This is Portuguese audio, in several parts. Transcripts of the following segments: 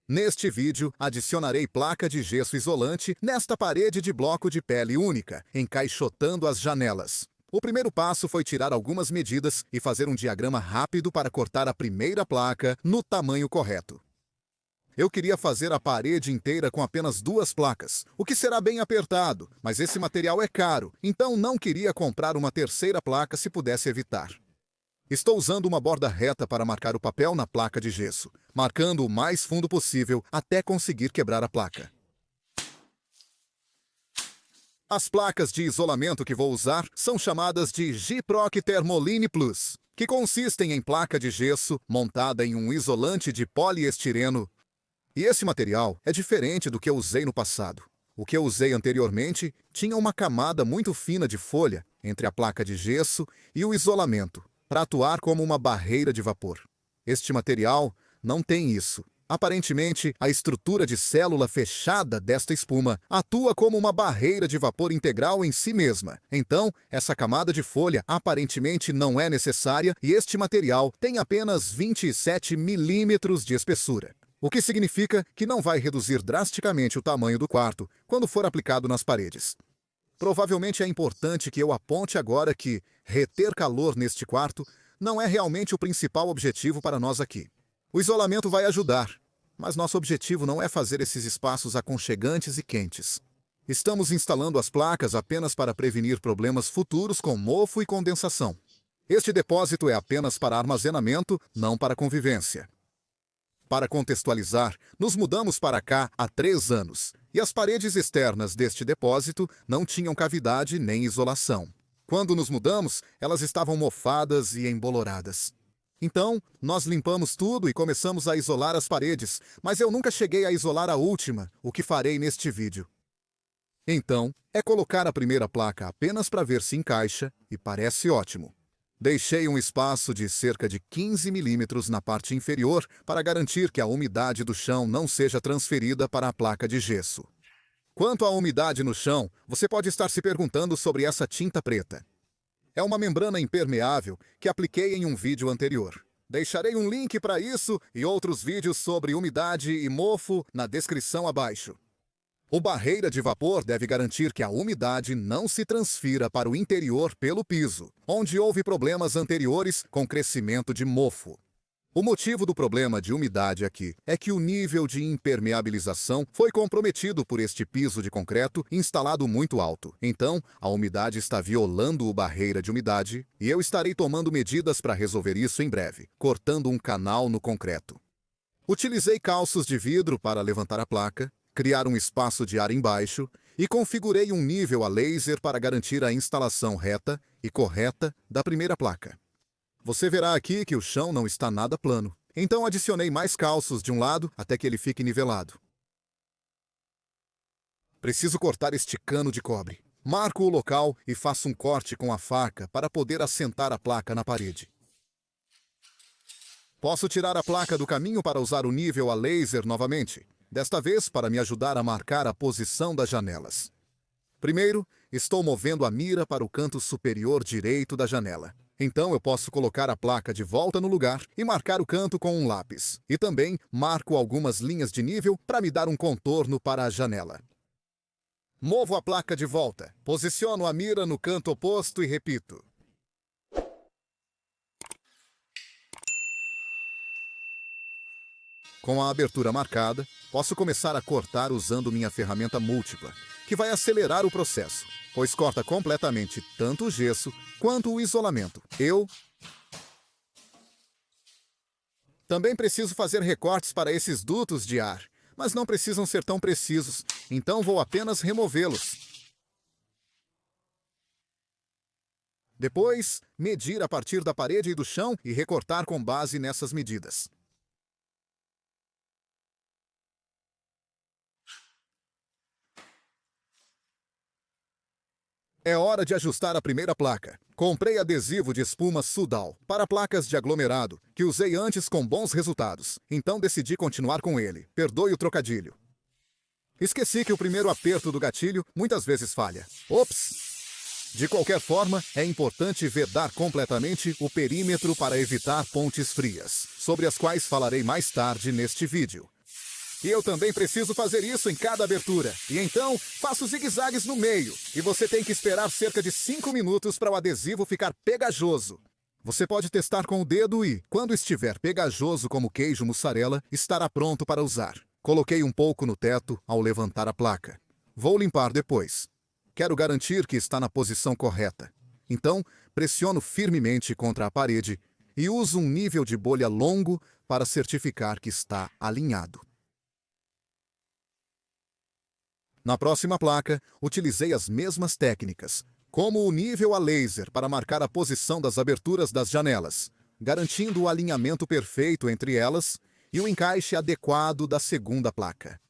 Neste vídeo, adicionarei placa de gesso isolante nesta parede de bloco de pele única, encaixotando as janelas. O primeiro passo foi tirar algumas medidas e fazer um diagrama rápido para cortar a primeira placa no tamanho correto. Eu queria fazer a parede inteira com apenas 2 placas, o que será bem apertado, mas esse material é caro, então não queria comprar uma terceira placa se pudesse evitar. Estou usando uma borda reta para marcar o papel na placa de gesso, marcando o mais fundo possível até conseguir quebrar a placa. As placas de isolamento que vou usar são chamadas de Gyproc Thermoline Plus, que consistem em placa de gesso montada em um isolante de poliestireno. E esse material é diferente do que eu usei no passado. O que eu usei anteriormente tinha uma camada muito fina de folha entre a placa de gesso e o isolamento, para atuar como uma barreira de vapor. Este material não tem isso. Aparentemente, a estrutura de célula fechada desta espuma atua como uma barreira de vapor integral em si mesma. Então, essa camada de folha aparentemente não é necessária e este material tem apenas 27 milímetros de espessura. O que significa que não vai reduzir drasticamente o tamanho do quarto quando for aplicado nas paredes. Provavelmente é importante que eu aponte agora que reter calor neste quarto não é realmente o principal objetivo para nós aqui. O isolamento vai ajudar, mas nosso objetivo não é fazer esses espaços aconchegantes e quentes. Estamos instalando as placas apenas para prevenir problemas futuros com mofo e condensação. Este depósito é apenas para armazenamento, não para convivência. Para contextualizar, nos mudamos para cá há 3 anos, e as paredes externas deste depósito não tinham cavidade nem isolação. Quando nos mudamos, elas estavam mofadas e emboloradas. Então, nós limpamos tudo e começamos a isolar as paredes, mas eu nunca cheguei a isolar a última, o que farei neste vídeo. Então, é colocar a primeira placa apenas para ver se encaixa, e parece ótimo. Deixei um espaço de cerca de 15 milímetros na parte inferior para garantir que a umidade do chão não seja transferida para a placa de gesso. Quanto à umidade no chão, você pode estar se perguntando sobre essa tinta preta. É uma membrana impermeável que apliquei em um vídeo anterior. Deixarei um link para isso e outros vídeos sobre umidade e mofo na descrição abaixo. O barreira de vapor deve garantir que a umidade não se transfira para o interior pelo piso, onde houve problemas anteriores com crescimento de mofo. O motivo do problema de umidade aqui é que o nível de impermeabilização foi comprometido por este piso de concreto instalado muito alto. Então, a umidade está violando o barreira de umidade e eu estarei tomando medidas para resolver isso em breve, cortando um canal no concreto. Utilizei calços de vidro para levantar a placa, criar um espaço de ar embaixo e configurei um nível a laser para garantir a instalação reta e correta da primeira placa. Você verá aqui que o chão não está nada plano, então adicionei mais calços de um lado até que ele fique nivelado. Preciso cortar este cano de cobre. Marco o local e faço um corte com a faca para poder assentar a placa na parede. Posso tirar a placa do caminho para usar o nível a laser novamente, desta vez para me ajudar a marcar a posição das janelas. Primeiro, estou movendo a mira para o canto superior direito da janela. Então eu posso colocar a placa de volta no lugar e marcar o canto com um lápis. E também marco algumas linhas de nível para me dar um contorno para a janela. Movo a placa de volta, posiciono a mira no canto oposto e repito. Com a abertura marcada, posso começar a cortar usando minha ferramenta múltipla, que vai acelerar o processo, pois corta completamente tanto o gesso quanto o isolamento. Eu também preciso fazer recortes para esses dutos de ar, mas não precisam ser tão precisos, então vou apenas removê-los. Depois, medir a partir da parede e do chão e recortar com base nessas medidas. É hora de ajustar a primeira placa. Comprei adesivo de espuma Sudal para placas de aglomerado, que usei antes com bons resultados. Então decidi continuar com ele. Perdoe o trocadilho. Esqueci que o primeiro aperto do gatilho muitas vezes falha. Ops! De qualquer forma, é importante vedar completamente o perímetro para evitar pontes frias, sobre as quais falarei mais tarde neste vídeo. E eu também preciso fazer isso em cada abertura. E então, faço zigue-zagues no meio. E você tem que esperar cerca de 5 minutos para o adesivo ficar pegajoso. Você pode testar com o dedo e, quando estiver pegajoso como queijo mussarela, estará pronto para usar. Coloquei um pouco no teto ao levantar a placa. Vou limpar depois. Quero garantir que está na posição correta. Então, pressiono firmemente contra a parede e uso um nível de bolha longo para certificar que está alinhado. Na próxima placa, utilizei as mesmas técnicas, como o nível a laser para marcar a posição das aberturas das janelas, garantindo o alinhamento perfeito entre elas e o encaixe adequado da segunda placa.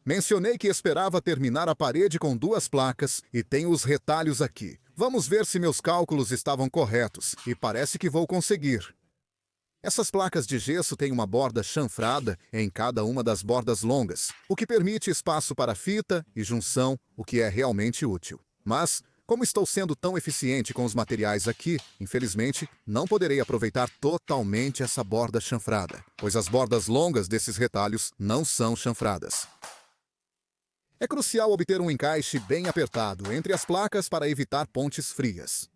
Mencionei que esperava terminar a parede com 2 placas e tenho os retalhos aqui. Vamos ver se meus cálculos estavam corretos e parece que vou conseguir. Essas placas de gesso têm uma borda chanfrada em cada uma das bordas longas, o que permite espaço para fita e junção, o que é realmente útil. Mas, como estou sendo tão eficiente com os materiais aqui, infelizmente, não poderei aproveitar totalmente essa borda chanfrada, pois as bordas longas desses retalhos não são chanfradas. É crucial obter um encaixe bem apertado entre as placas para evitar pontes frias.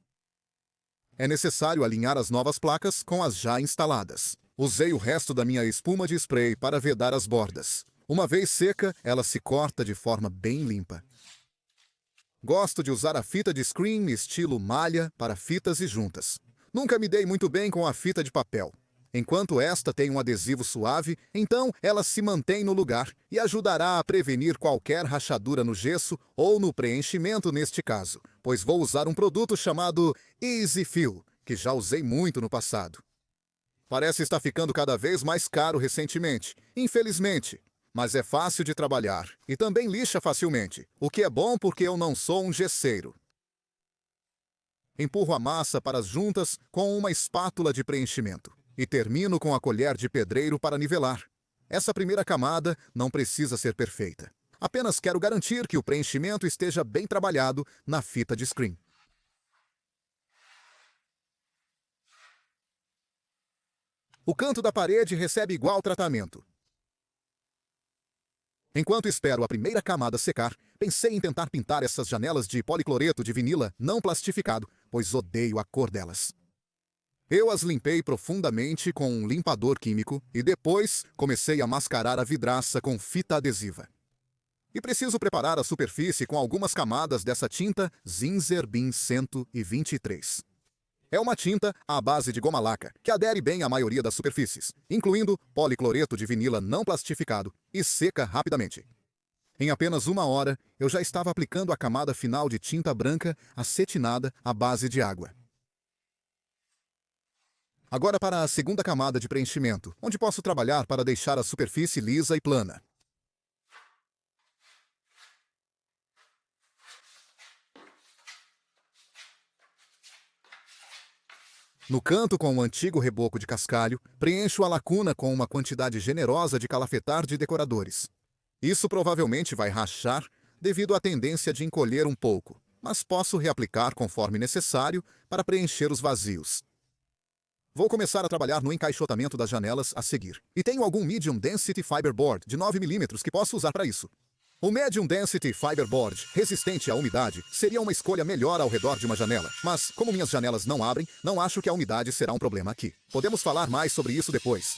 É necessário alinhar as novas placas com as já instaladas. Usei o resto da minha espuma de spray para vedar as bordas. Uma vez seca, ela se corta de forma bem limpa. Gosto de usar a fita de screen estilo malha para fitas e juntas. Nunca me dei muito bem com a fita de papel. Enquanto esta tem um adesivo suave, então ela se mantém no lugar e ajudará a prevenir qualquer rachadura no gesso ou no preenchimento neste caso, pois vou usar um produto chamado Easy Fill, que já usei muito no passado. Parece estar ficando cada vez mais caro recentemente, infelizmente, mas é fácil de trabalhar e também lixa facilmente, o que é bom porque eu não sou um gesseiro. Empurro a massa para as juntas com uma espátula de preenchimento. E termino com a colher de pedreiro para nivelar. Essa primeira camada não precisa ser perfeita. Apenas quero garantir que o preenchimento esteja bem trabalhado na fita de screen. O canto da parede recebe igual tratamento. Enquanto espero a primeira camada secar, pensei em tentar pintar essas janelas de policloreto de vinila não plastificado, pois odeio a cor delas. Eu as limpei profundamente com um limpador químico e depois comecei a mascarar a vidraça com fita adesiva. E preciso preparar a superfície com algumas camadas dessa tinta Zinsser BIM 123. É uma tinta à base de goma laca, que adere bem à maioria das superfícies, incluindo policloreto de vinila não plastificado, e seca rapidamente. Em apenas 1 hora, eu já estava aplicando a camada final de tinta branca acetinada à base de água. Agora para a segunda camada de preenchimento, onde posso trabalhar para deixar a superfície lisa e plana. No canto com o antigo reboco de cascalho, preencho a lacuna com uma quantidade generosa de calafetar de decoradores. Isso provavelmente vai rachar devido à tendência de encolher um pouco, mas posso reaplicar conforme necessário para preencher os vazios. Vou começar a trabalhar no encaixotamento das janelas a seguir. E tenho algum Medium Density Fiberboard de 9 mm que posso usar para isso. O Medium Density Fiberboard, resistente à umidade, seria uma escolha melhor ao redor de uma janela. Mas, como minhas janelas não abrem, não acho que a umidade será um problema aqui. Podemos falar mais sobre isso depois.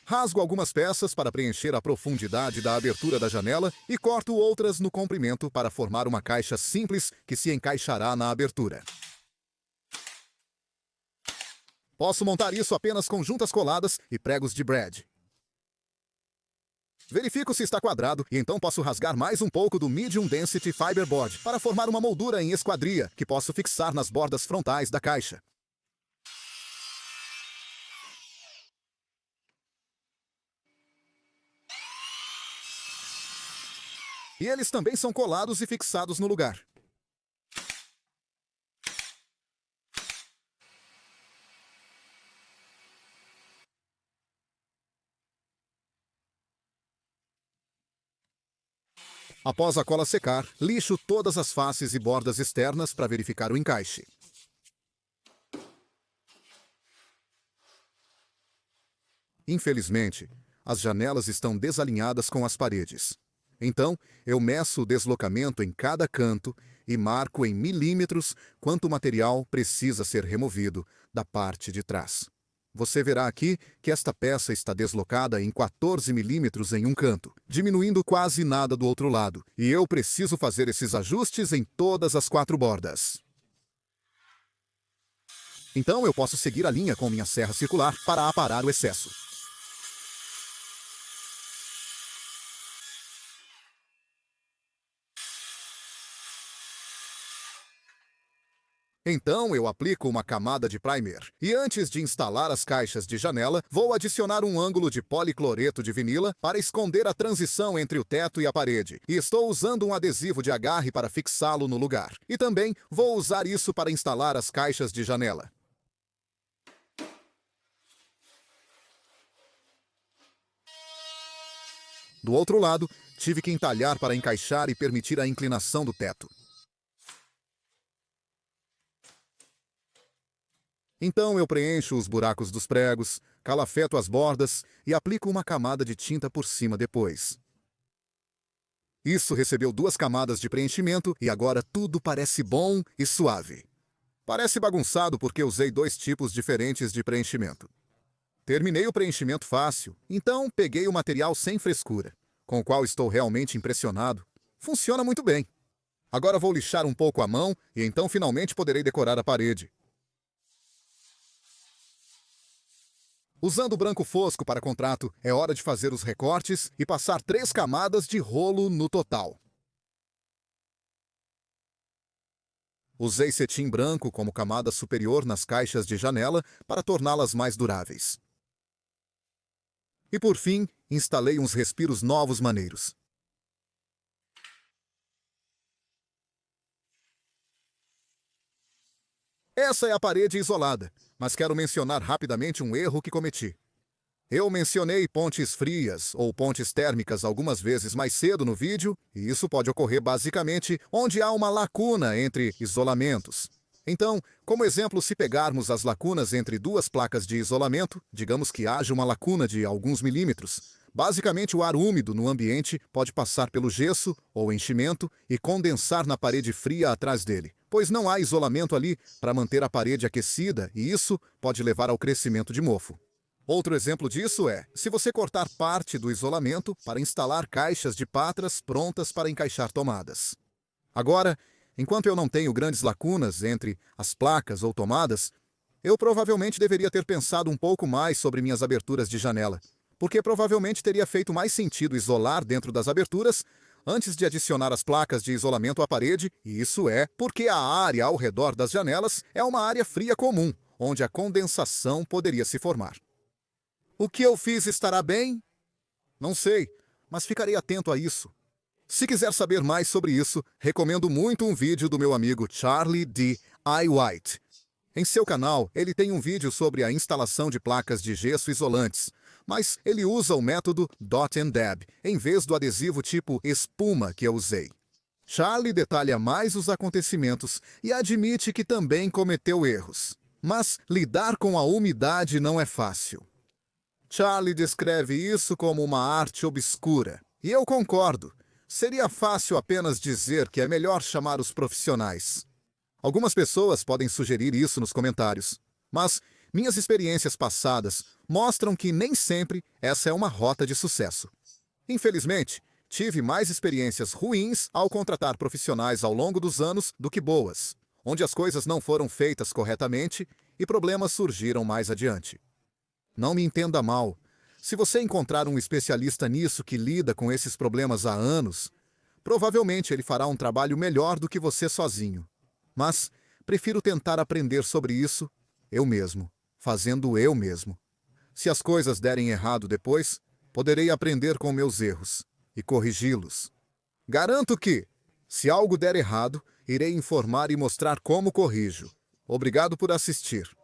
Rasgo algumas peças para preencher a profundidade da abertura da janela e corto outras no comprimento para formar uma caixa simples que se encaixará na abertura. Posso montar isso apenas com juntas coladas e pregos de brad. Verifico se está quadrado e então posso rasgar mais um pouco do Medium Density Fiberboard para formar uma moldura em esquadria que posso fixar nas bordas frontais da caixa. E eles também são colados e fixados no lugar. Após a cola secar, lixo todas as faces e bordas externas para verificar o encaixe. Infelizmente, As janelas estão desalinhadas com as paredes. Então, eu meço o deslocamento em cada canto e marco em milímetros quanto material precisa ser removido da parte de trás. Você verá aqui que esta peça está deslocada em 14 milímetros em um canto, diminuindo quase nada do outro lado, e eu preciso fazer esses ajustes em todas as 4 bordas. Então eu posso seguir a linha com minha serra circular para aparar o excesso. Então eu aplico uma camada de primer. E antes de instalar as caixas de janela, vou adicionar um ângulo de policloreto de vinila para esconder a transição entre o teto e a parede. E estou usando um adesivo de agarre para fixá-lo no lugar. E também vou usar isso para instalar as caixas de janela. Do outro lado, tive que entalhar para encaixar e permitir a inclinação do teto. Então eu preencho os buracos dos pregos, calafeto as bordas e aplico uma camada de tinta por cima depois. Isso recebeu 2 camadas de preenchimento e agora tudo parece bom e suave. Parece bagunçado porque usei 2 tipos diferentes de preenchimento. Terminei o preenchimento fácil, então peguei o material sem frescura, com o qual estou realmente impressionado. Funciona muito bem. Agora vou lixar um pouco a mão e então finalmente poderei decorar a parede. Usando o branco fosco para contrato, é hora de fazer os recortes e passar 3 camadas de rolo no total. Usei cetim branco como camada superior nas caixas de janela para torná-las mais duráveis. E por fim, instalei uns respiros novos maneiros. Essa é a parede isolada, mas quero mencionar rapidamente um erro que cometi. Eu mencionei pontes frias ou pontes térmicas algumas vezes mais cedo no vídeo, e isso pode ocorrer basicamente onde há uma lacuna entre isolamentos. Então, como exemplo, se pegarmos as lacunas entre 2 placas de isolamento, digamos que haja uma lacuna de alguns milímetros, basicamente o ar úmido no ambiente pode passar pelo gesso ou enchimento e condensar na parede fria atrás dele, pois não há isolamento ali para manter a parede aquecida e isso pode levar ao crescimento de mofo. Outro exemplo disso é, se você cortar parte do isolamento para instalar caixas de patras prontas para encaixar tomadas. Agora, enquanto eu não tenho grandes lacunas entre as placas ou tomadas, eu provavelmente deveria ter pensado um pouco mais sobre minhas aberturas de janela, porque provavelmente teria feito mais sentido isolar dentro das aberturas antes de adicionar as placas de isolamento à parede, e isso é porque a área ao redor das janelas é uma área fria comum, onde a condensação poderia se formar. O que eu fiz estará bem? Não sei, mas ficarei atento a isso. Se quiser saber mais sobre isso, recomendo muito um vídeo do meu amigo Charlie D. I. White. Em seu canal, ele tem um vídeo sobre a instalação de placas de gesso isolantes, mas ele usa o método Dot and Dab, em vez do adesivo tipo espuma que eu usei. Charlie detalha mais os acontecimentos e admite que também cometeu erros. Mas lidar com a umidade não é fácil. Charlie descreve isso como uma arte obscura, e eu concordo. Seria fácil apenas dizer que é melhor chamar os profissionais. Algumas pessoas podem sugerir isso nos comentários, mas minhas experiências passadas mostram que nem sempre essa é uma rota de sucesso. Infelizmente, tive mais experiências ruins ao contratar profissionais ao longo dos anos do que boas, onde as coisas não foram feitas corretamente e problemas surgiram mais adiante. Não me entenda mal. Se você encontrar um especialista nisso que lida com esses problemas há anos, provavelmente ele fará um trabalho melhor do que você sozinho. Mas prefiro tentar aprender sobre isso eu mesmo, fazendo eu mesmo. Se as coisas derem errado depois, poderei aprender com meus erros e corrigi-los. Garanto que, se algo der errado, irei informar e mostrar como corrijo. Obrigado por assistir.